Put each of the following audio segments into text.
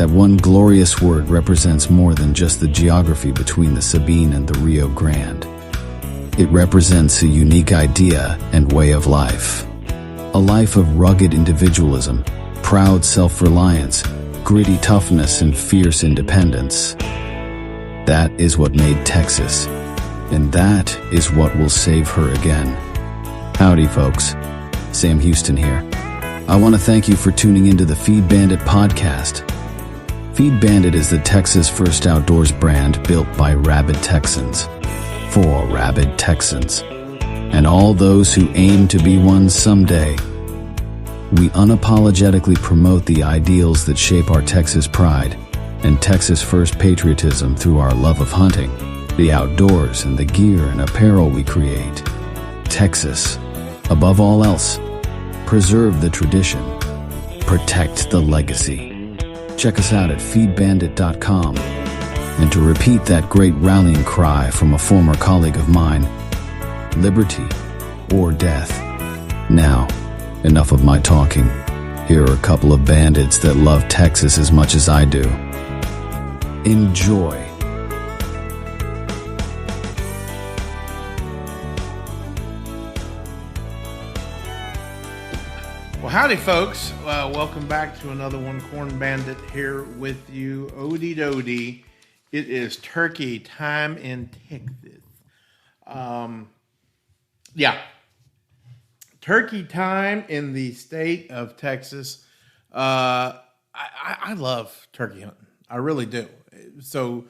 That one glorious word represents more than just the geography between the Sabine and the Rio Grande. It represents a unique idea and way of life. A life of rugged individualism, proud self-reliance, gritty toughness, and fierce independence. That is what made Texas, and that is what will save her again. Howdy, folks. Sam Houston here. I want to thank you for tuning into the Feed Bandit podcast. Feed Bandit is the Texas first outdoors brand built by rabid Texans, for rabid Texans, and all those who aim to be one someday. We unapologetically promote the ideals that shape our Texas pride and Texas first patriotism through our love of hunting, the outdoors, and the gear and apparel we create. Texas, above all else, preserve the tradition, protect the legacy. Check us out at feedbandit.com. And to repeat that great rallying cry from a former colleague of mine, liberty or death. Now, enough of my talking. Here are a couple of bandits that love Texas as much as I do. Enjoy. Well, howdy, folks. Welcome back to another one. Corn Bandit here with you. Odie doody. It is turkey time in Texas. Turkey time in the state of Texas. I love turkey hunting. I really do. So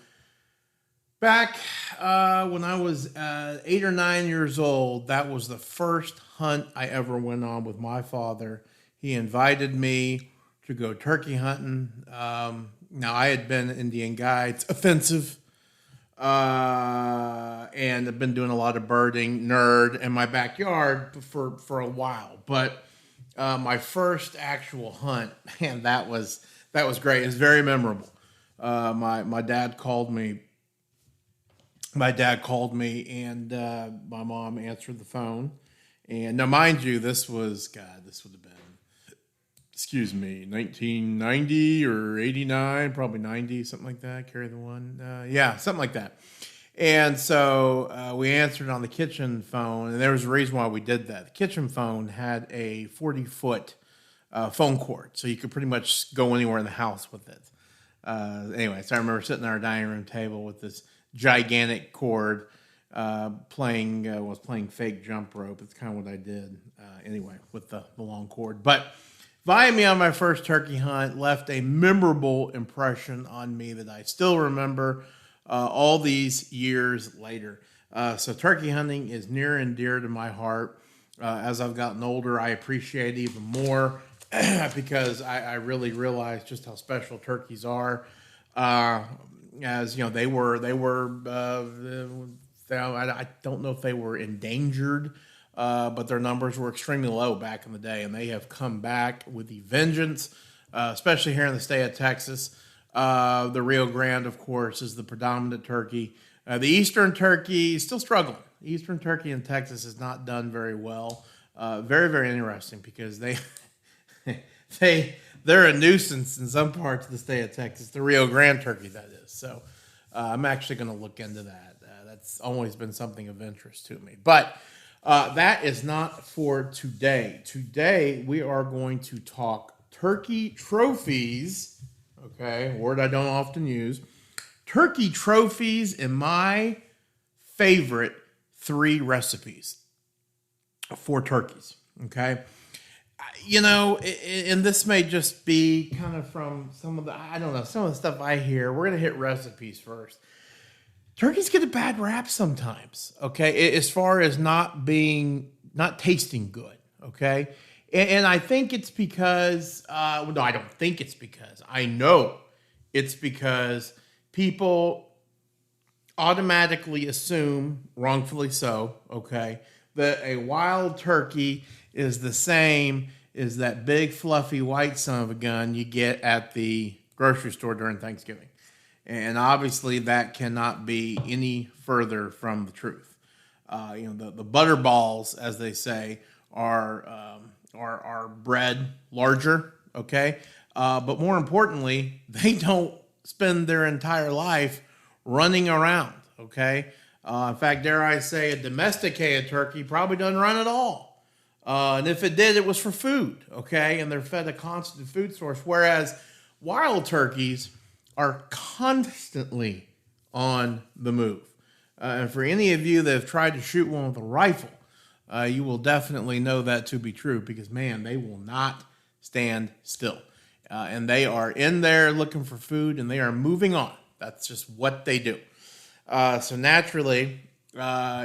back when I was 8 or 9 years old, that was the first hunt I ever went on with my father. He invited me to go turkey hunting. Now, I had been an Indian guide. It's offensive. And I've been doing a lot of birding, nerd, in my backyard for a while. But my first actual hunt, man, that was great. It was very memorable. My dad called me. My dad called me, and my mom answered the phone. And now, mind you, this would have been, 1990 or 89, probably 90, something like that. Carry the one. Something like that. And so we answered on the kitchen phone, and there was a reason why we did that. The kitchen phone had a 40-foot phone cord, so you could pretty much go anywhere in the house with it. Anyway, so I remember sitting at our dining room table with this gigantic cord, playing fake jump rope. It's kind of what I did anyway with the long cord. But inviting me on my first turkey hunt left a memorable impression on me that I still remember all these years later. So turkey hunting is near and dear to my heart. As I've gotten older, I appreciate it even more because I really realized just how special turkeys are. As you know, they were. I don't know if they were endangered. But their numbers were extremely low back in the day, and they have come back with a vengeance, especially here in the state of Texas. The Rio Grande, of course, is the predominant turkey. The eastern turkey is still struggling. Eastern turkey in Texas has not done very well. Very, very interesting because they're a nuisance in some parts of the state of Texas. The Rio Grande turkey, that is. So I'm actually going to look into that. That's always been something of interest to me. But that is not for today. Today, we are going to talk turkey trophies. Okay, a word I don't often use. Turkey trophies and my favorite 3 recipes for turkeys. Okay. You know, and this may just be kind of from some of the stuff I hear. We're going to hit recipes first. Turkeys get a bad rap sometimes, okay, as far as not tasting good, okay? And I think it's because, I don't think it's because. I know it's because people automatically assume, wrongfully so, okay, that a wild turkey is the same as that big, fluffy, white son of a gun you get at the grocery store during Thanksgiving. And obviously, that cannot be any further from the truth. The butter balls, as they say, are bred larger. Okay, But more importantly, they don't spend their entire life running around, okay? In fact, dare I say, a domesticated turkey probably doesn't run at all. And if it did, it was for food, okay? And they're fed a constant food source, whereas wild turkeys are constantly on the move. And for any of you that have tried to shoot one with a rifle, you will definitely know that to be true because, man, they will not stand still. And they are in there looking for food and they are moving on. That's just what they do. So naturally,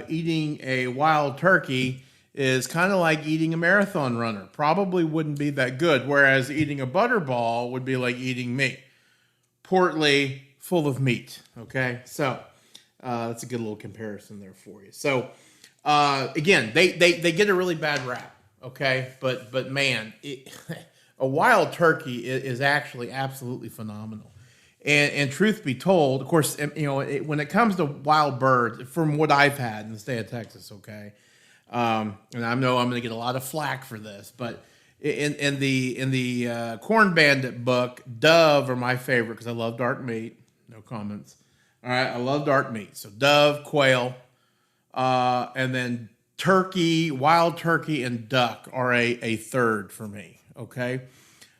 eating a wild turkey is kind of like eating a marathon runner. Probably wouldn't be that good, whereas eating a butterball would be like eating meat. Portly, full of meat, okay? So that's a good little comparison there for you. So again, they get a really bad rap, okay? But man, a wild turkey is actually absolutely phenomenal. And truth be told, of course, you know, when it comes to wild birds, from what I've had in the state of Texas, okay, and I know I'm going to get a lot of flack for this, but in the Corn Bandit book, dove are my favorite because I love dark meat. No comments. All right, I love dark meat. So dove, quail, and then turkey, wild turkey, and duck are a third for me. Okay.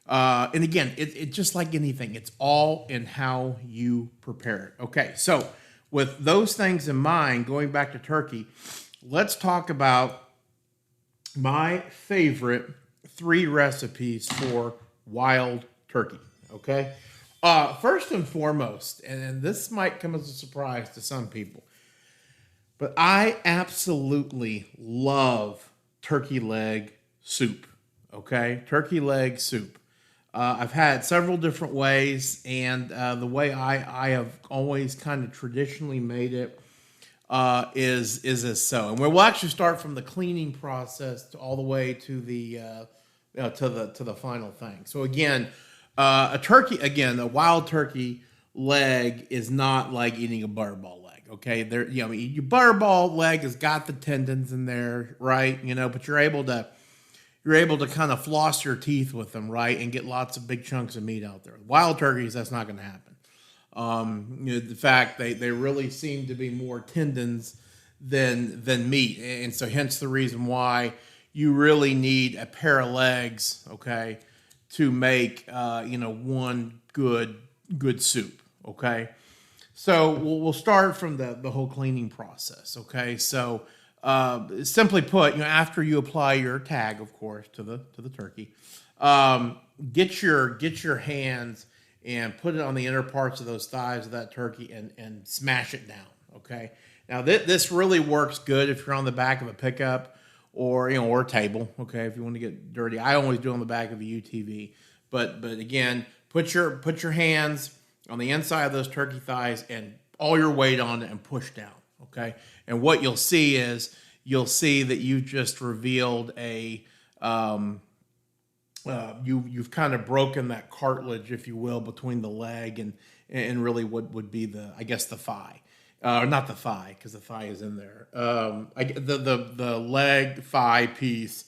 And again, it just like anything, it's all in how you prepare it. Okay, so with those things in mind, going back to turkey, let's talk about my favorite 3 recipes for wild turkey. Okay, first and foremost, and this might come as a surprise to some people, but I absolutely love turkey leg soup. Okay, turkey leg soup. I've had several different ways, and the way I have always kind of traditionally made it is as so. And we'll actually start from the cleaning process to all the way to the to the final thing. So again, a wild turkey leg is not like eating a butterball leg. Okay, your butterball leg has got the tendons in there, right? You know, but you're able to kind of floss your teeth with them, right, and get lots of big chunks of meat out there. Wild turkeys, that's not going to happen. The fact they really seem to be more tendons than meat, and so hence the reason why you really need a pair of legs, okay, to make one good soup, okay. So we'll start from the whole cleaning process, okay. So simply put, after you apply your tag, of course, to the turkey, get your hands and put it on the inner parts of those thighs of that turkey and smash it down. Okay. Now this really works good if you're on the back of a pickup or a table. Okay, if you want to get dirty, I always do it on the back of a UTV. But again, put your hands on the inside of those turkey thighs and all your weight on it and push down. Okay, and what you'll see is that you've just revealed you've kind of broken that cartilage, if you will, between the leg and really what would be the thigh, or not the thigh because the thigh is in there. The leg thigh piece,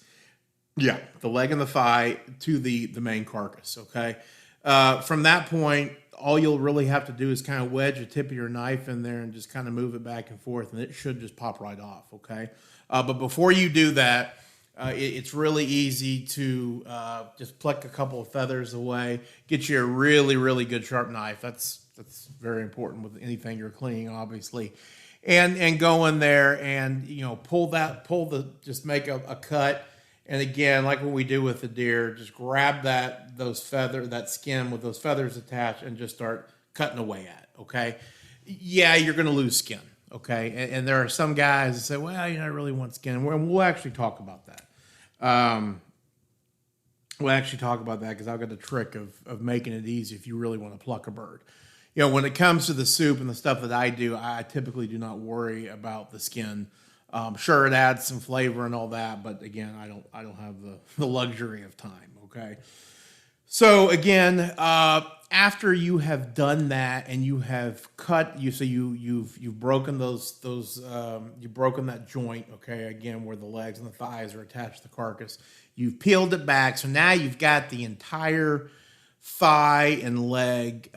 yeah, the leg and the thigh to the main carcass. Okay, from that point, all you'll really have to do is kind of wedge the tip of your knife in there and just kind of move it back and forth, and it should just pop right off, okay? But before you do that, it's really easy to just pluck a couple of feathers away, get you a really, really good sharp knife. That's very important with anything you're cleaning, obviously. And go in there and, just make a cut. And again, like what we do with the deer, just grab that skin with those feathers attached and just start cutting away at it, okay? Yeah, you're going to lose skin, okay? And there are some guys that say, well, I really want skin. And we'll actually talk about that. We'll actually talk about that because I've got the trick of making it easy if you really want to pluck a bird. When it comes to the soup and the stuff that I do, I typically do not worry about the skin. Sure, it adds some flavor and all that, but again, I don't have the luxury of time. Okay, so again, after you have done that and you have cut, you've broken you've broken that joint. Okay, again, where the legs and the thighs are attached to the carcass, you've peeled it back, so now you've got the entire thigh and leg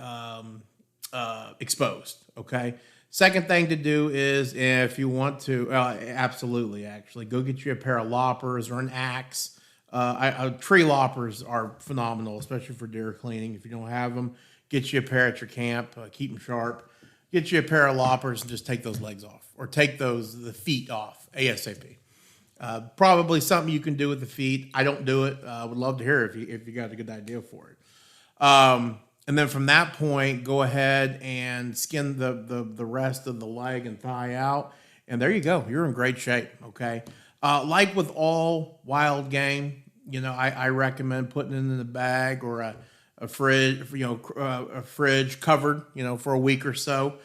exposed. Okay. Second thing to do is, if you want to, absolutely, actually, go get you a pair of loppers or an axe. Tree loppers are phenomenal, especially for deer cleaning. If you don't have them, get you a pair at your camp. Keep them sharp. Get you a pair of loppers and just take those legs off, or take the feet off ASAP. Probably something you can do with the feet. I don't do it. I would love to hear if you got a good idea for it. And then from that point, go ahead and skin the rest of the leg and thigh out. And there you go. You're in great shape, okay? Like with all wild game, I recommend putting it in a bag or a fridge, a fridge covered, for a week or so.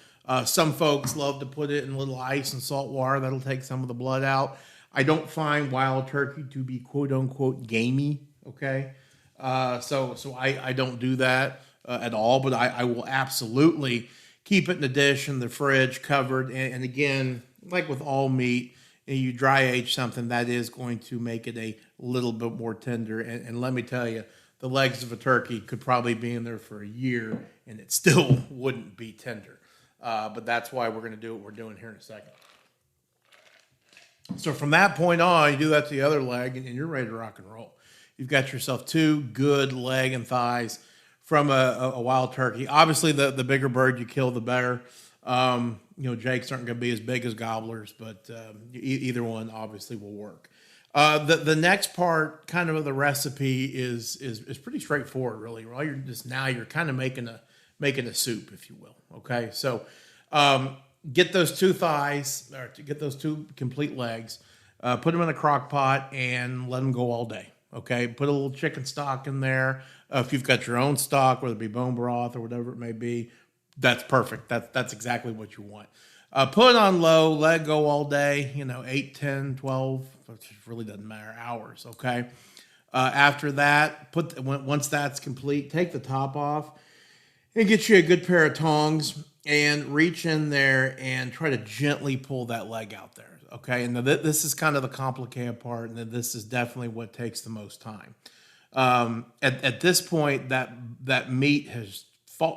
Some folks love to put it in a little ice and salt water. That'll take some of the blood out. I don't find wild turkey to be quote unquote gamey, okay? So I don't do that at all, but I will absolutely keep it in the dish in the fridge covered. And again, like with all meat, you dry age something, that is going to make it a little bit more tender. And let me tell you, the legs of a turkey could probably be in there for a year and it still wouldn't be tender. But that's why we're going to do what we're doing here in a second. So from that point on, you do that to the other leg and you're ready to rock and roll. You've got yourself two good leg and thighs from a wild turkey. Obviously, the bigger bird you kill, the better. Jakes aren't going to be as big as gobblers, but either one obviously will work. The next part, kind of the recipe, is pretty straightforward, really. Well, you're kind of making a soup, if you will. Okay, so get those two thighs, or get those two complete legs, put them in a crock pot and let them go all day. Okay, put a little chicken stock in there. If you've got your own stock, whether it be bone broth or whatever it may be, that's perfect. That's exactly what you want. Put it on low, let it go all day, 8, 10, 12, it really doesn't matter, hours, okay? After that, once that's complete, take the top off and get you a good pair of tongs and reach in there and try to gently pull that leg out there, okay? And this is kind of the complicated part, and this is definitely what takes the most time. At this point, that meat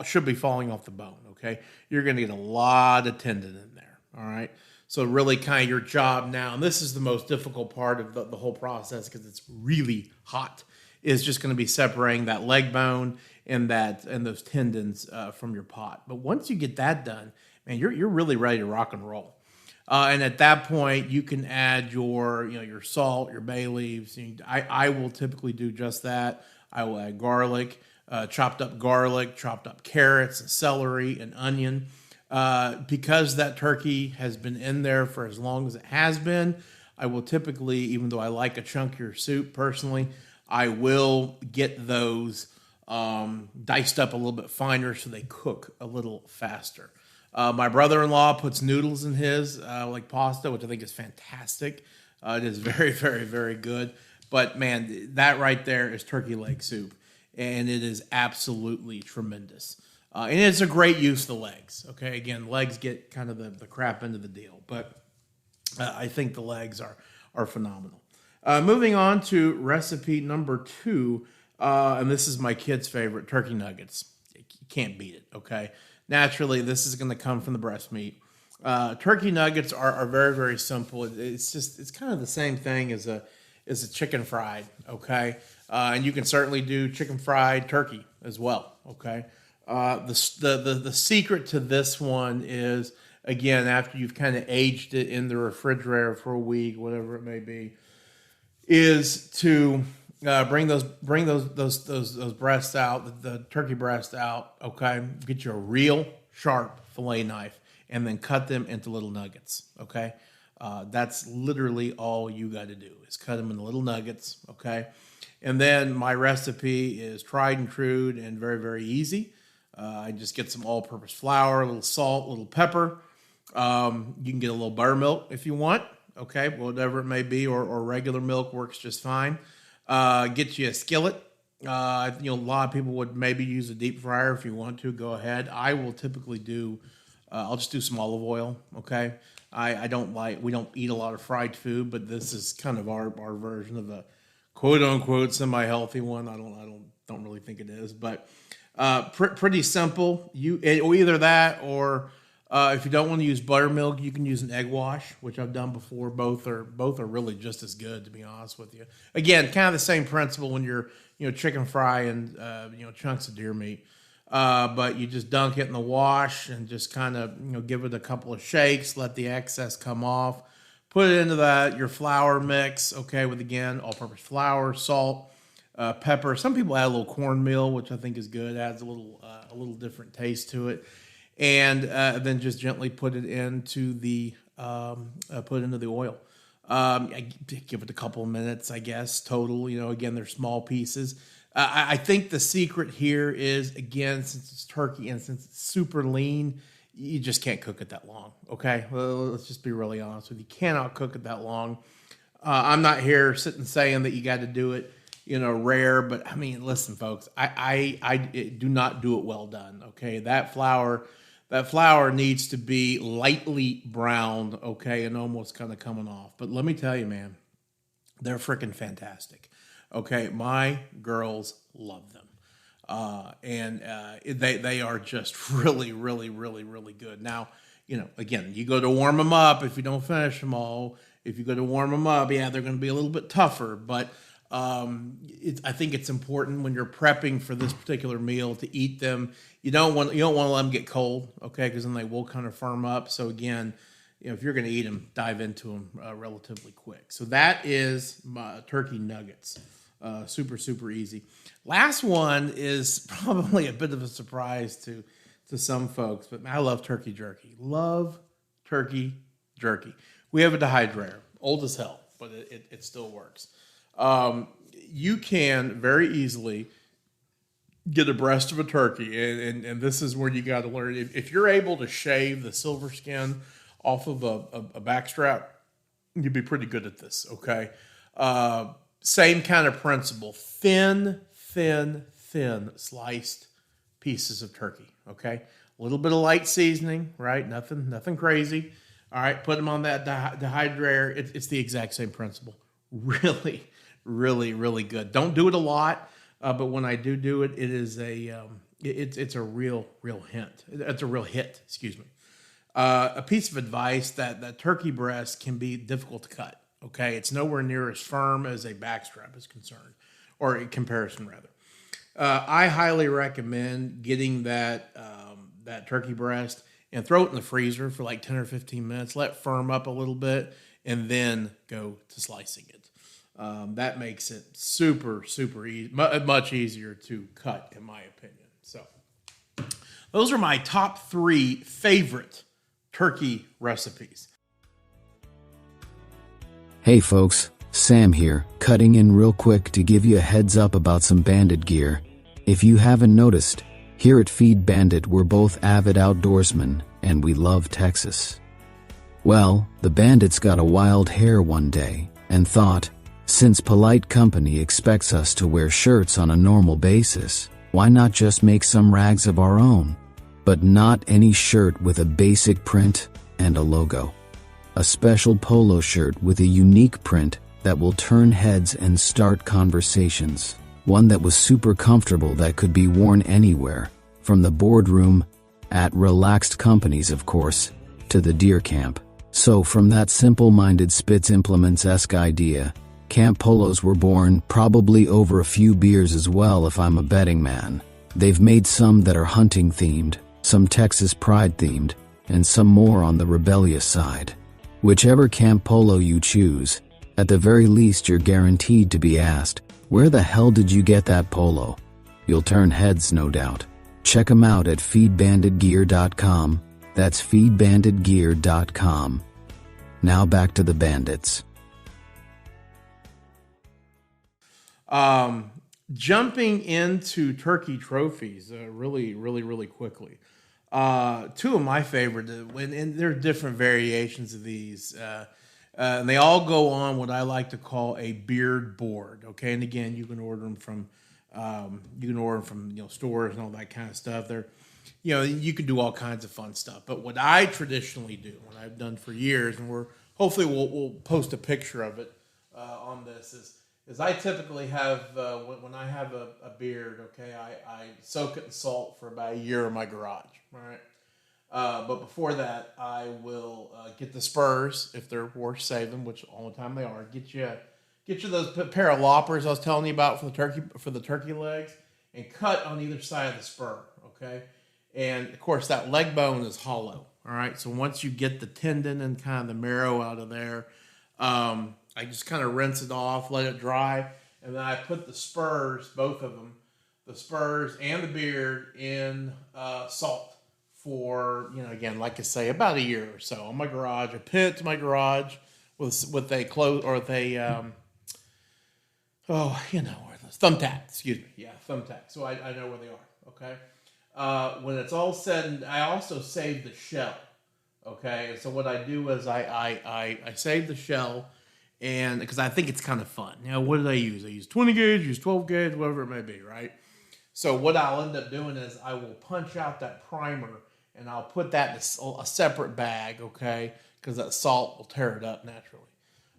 should be falling off the bone, okay? You're going to get a lot of tendon in there, all right? So really kind of your job now, and this is the most difficult part of the whole process because it's really hot, is just going to be separating that leg bone and those tendons from your pot. But once you get that done, man, you're really ready to rock and roll. And at that point, you can add your salt, your bay leaves. I will typically do just that. I will add garlic, chopped up carrots and celery and onion. Because that turkey has been in there for as long as it has been, I will typically, even though I like a chunkier soup personally, I will get those diced up a little bit finer so they cook a little faster. My brother-in-law puts noodles in his, like pasta, which I think is fantastic. It is very, very, very good. But, man, that right there is turkey leg soup, and it is absolutely tremendous. And it's a great use of the legs. Okay, again, legs get kind of the crap end of the deal, but I think the legs are phenomenal. Moving on to recipe number 2, and this is my kid's favorite, turkey nuggets. You can't beat it, okay? Naturally, this is going to come from the breast meat. Turkey nuggets are very, very simple. It's kind of the same thing as a chicken fried, okay? And you can certainly do chicken fried turkey as well, okay? The secret to this one is, again, after you've kind of aged it in the refrigerator for a week, whatever it may be, is to bring those breasts out, the turkey breast out. Okay, get you a real sharp fillet knife and then cut them into little nuggets. Okay, that's literally all you got to do is cut them into little nuggets. Okay, and then my recipe is tried and true and very, very easy. I just get some all-purpose flour, a little salt, a little pepper. You can get a little buttermilk if you want. Okay, whatever it may be, or regular milk works just fine. Get you a skillet. A lot of people would maybe use a deep fryer if you want to. Go ahead. I will typically do. I'll just do some olive oil. Okay. We don't eat a lot of fried food, but this is kind of our version of a quote unquote semi-healthy one. I don't don't really think it is, but pretty simple. Either that or if you don't want to use buttermilk, you can use an egg wash, which I've done before. Both are really just as good, to be honest with you. Again, kind of the same principle when you're chicken fry and chunks of deer meat. But you just dunk it in the wash and just kind of give it a couple of shakes, let the excess come off. Put it into your flour mix, okay, with, again, all-purpose flour, salt, pepper. Some people add a little cornmeal, which I think is good. It adds a little different taste to it. And then just gently put it into the oil. I give it a couple of minutes, I guess, total. Again, they're small pieces. I think the secret here is, again, since it's turkey and since it's super lean, you just can't cook it that long, okay? Well, let's just be really honest with you. You cannot cook it that long. I'm not here sitting saying that you got to do it, rare, but I mean, listen, folks, I do not do it well done, okay? That flour needs to be lightly browned, okay, and almost kind of coming off. But let me tell you, man, they're freaking fantastic, okay? My girls love them. They are just really, really, really, really good. Now, again, you go to warm them up. If you don't finish them all, if you go to warm them up, yeah, they're going to be a little bit tougher. But I think it's important when you're prepping for this particular meal to eat them. You don't want to let them get cold, okay? Because then they will kind of firm up. So again, if you're going to eat them, dive into them relatively quick. So that is my turkey nuggets. Super, super easy. Last one is probably a bit of a surprise to some folks, but I love turkey jerky. Love turkey jerky. We have a dehydrator, old as hell, but it still works. You can very easily get a breast of a turkey, and this is where you got to learn. If you're able to shave the silver skin off of a backstrap, you'd be pretty good at this, okay? Same kind of principle. Thin sliced pieces of turkey, okay? A little bit of light seasoning, right? Nothing crazy. All right, put them on that dehydrator. It's the exact same principle. Really, really, really good. Don't do it a lot, but when I do it, it is it's a real hint. It's a real hit, excuse me. A piece of advice that turkey breast can be difficult to cut. Okay, it's nowhere near as firm as a backstrap is concerned, or in comparison, rather. I highly recommend getting that turkey breast and throw it in the freezer for like 10 or 15 minutes, let it firm up a little bit, and then go to slicing it. That makes it super, super easy, much easier to cut, in my opinion. So those are my top 3 favorite turkey recipes. Hey folks, Sam here, cutting in real quick to give you a heads up about some Bandit gear. If you haven't noticed, here at Feed Bandit we're both avid outdoorsmen, and we love Texas. Well, the Bandits got a wild hair one day, and thought, since polite company expects us to wear shirts on a normal basis, why not just make some rags of our own? But not any shirt with a basic print and a logo. A special polo shirt with a unique print that will turn heads and start conversations. One that was super comfortable that could be worn anywhere, from the boardroom, at relaxed companies of course, to the deer camp. So from that simple-minded Spitz Implements-esque idea, camp polos were born, probably over a few beers as well if I'm a betting man. They've made some that are hunting themed, some Texas pride themed, and some more on the rebellious side. Whichever camp polo you choose, at the very least you're guaranteed to be asked, where the hell did you get that polo? You'll turn heads, no doubt. Check them out at feedbanditgear.com. That's feedbanditgear.com. Now back to the bandits. Jumping into turkey trophies really quickly. 2 of my favorite, and there are different variations of these, and they all go on what I like to call a beard board. Okay, and again, you can order them from stores and all that kind of stuff. They're, you can do all kinds of fun stuff. But what I traditionally do, what I've done for years, and we'll post a picture of it on this, is I typically have, when I have a beard, okay, I soak it in salt for about a year in my garage, all right? But before that, I will get the spurs, if they're worth saving, which all the time they are. Get you those pair of loppers I was telling you about for the turkey legs, and cut on either side of the spur, okay? And, of course, that leg bone is hollow, all right? So once you get the tendon and kind of the marrow out of there, I just kind of rinse it off, let it dry, and then I put the spurs, both of them, the spurs and the beard, in salt for, again, like I say, about a year or so on my garage. I pin it to my garage with a thumbtack, excuse me. Yeah, thumbtack. So I know where they are, okay? When it's all said, and I also save the shell, okay? And so what I do is I save the shell, and because I think it's kind of fun. What did I use? I use 20 gauge, use 12 gauge, whatever it may be, right? So what I'll end up doing is I will punch out that primer, and I'll put that in a separate bag, okay? Because that salt will tear it up naturally.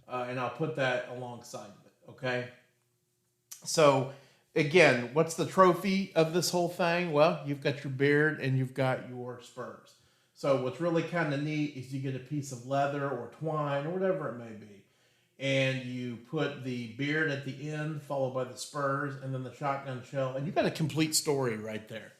And I'll put that alongside of it, okay? So, again, what's the trophy of this whole thing? Well, you've got your beard and you've got your spurs. So what's really kind of neat is you get a piece of leather or twine or whatever it may be, and you put the beard at the end, followed by the spurs, and then the shotgun shell, and you got a complete story right there.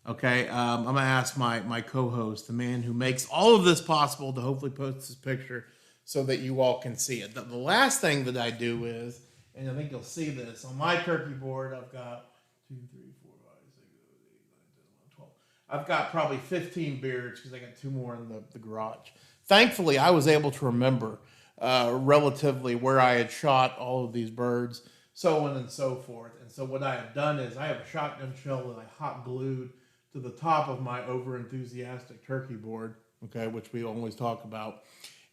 Okay, I'm going to ask my co-host, the man who makes all of this possible, to hopefully post this picture so that you all can see it. The last thing that I do is, and I think you'll see this, on my turkey board, I've got 2, 3, 4, 5, 6, 7, 8, 9, 10, 11, 12. I've got probably 15 beards because I got 2 more in the garage. Thankfully, I was able to remember relatively where I had shot all of these birds, so on and so forth. And so what I have done is I have a shotgun shell that I hot glued to the top of my over-enthusiastic turkey board, okay, which we always talk about.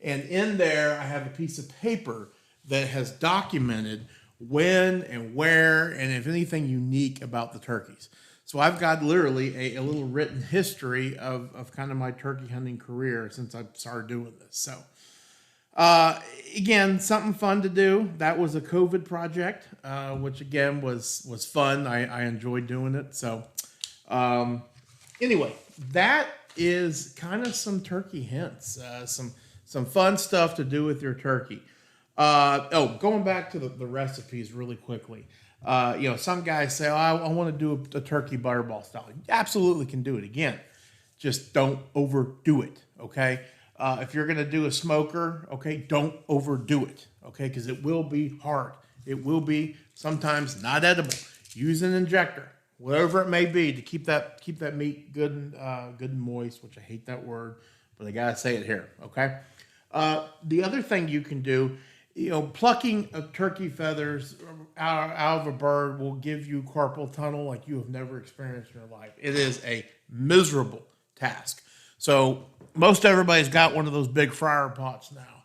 And in there, I have a piece of paper that has documented when and where and if anything unique about the turkeys. So I've got literally a little written history of kind of my turkey hunting career since I started doing this. So, again, something fun to do. That was a COVID project, which, again, was fun. I enjoyed doing it. So, anyway, that is kind of some turkey hints, some fun stuff to do with your turkey. Going back to the recipes really quickly. Some guys say, I want to do a turkey butterball style. You absolutely can do it. Again, just don't overdo it, okay? If you're going to do a smoker, okay, don't overdo it, okay? Because it will be hard. It will be sometimes not edible. Use an injector, whatever it may be, to keep that meat good and moist, which I hate that word, but I got to say it here, okay? The other thing you can do, plucking of turkey feathers out of a bird will give you carpal tunnel like you have never experienced in your life. It is a miserable task. So most everybody's got one of those big fryer pots now,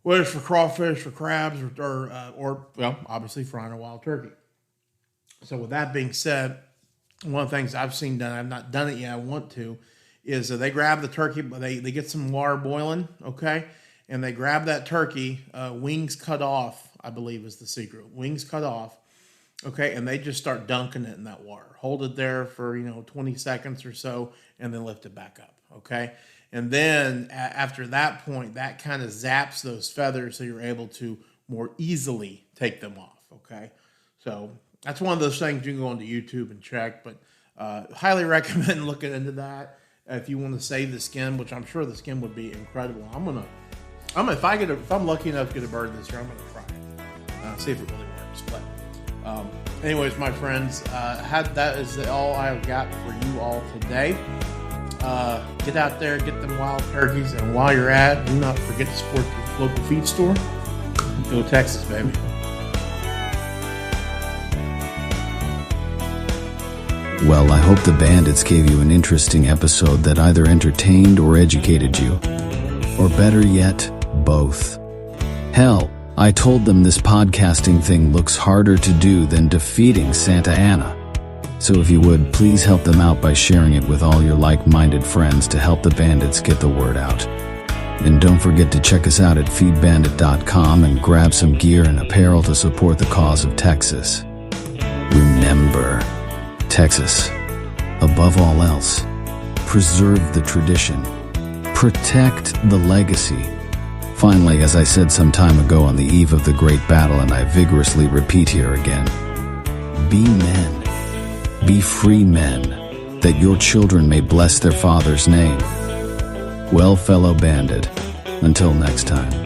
whether it's for crawfish or crabs or obviously frying a wild turkey. So with that being said, one of the things I've seen done, I've not done it yet, I want to, is they grab the turkey, but they get some water boiling, okay? And they grab that turkey, wings cut off, I believe is the secret. Wings cut off, okay? And they just start dunking it in that water. Hold it there for, 20 seconds or so, and then lift it back up, okay? And then after that point, that kind of zaps those feathers so you're able to more easily take them off, okay? So that's one of those things you can go onto YouTube and check, but highly recommend looking into that if you want to save the skin, which I'm sure the skin would be incredible. If I'm lucky enough to get a bird this year, I'm gonna try it, see if it really works. But anyways, my friends, that is all I've got for you all today. Get out there, get them wild turkeys, and while you're at it, do not forget to support your local feed store. Go Texas, baby. Well, I hope the Bandits gave you an interesting episode that either entertained or educated you. Or better yet, both. Hell, I told them this podcasting thing looks harder to do than defeating Santa Anna. So if you would, please help them out by sharing it with all your like-minded friends to help the Bandits get the word out. And don't forget to check us out at feedbandit.com and grab some gear and apparel to support the cause of Texas. Remember, Texas, above all else, preserve the tradition, protect the legacy. Finally, as I said some time ago on the eve of the great battle, and I vigorously repeat here again, be men, be free men, that your children may bless their father's name. Well, fellow bandit, until next time.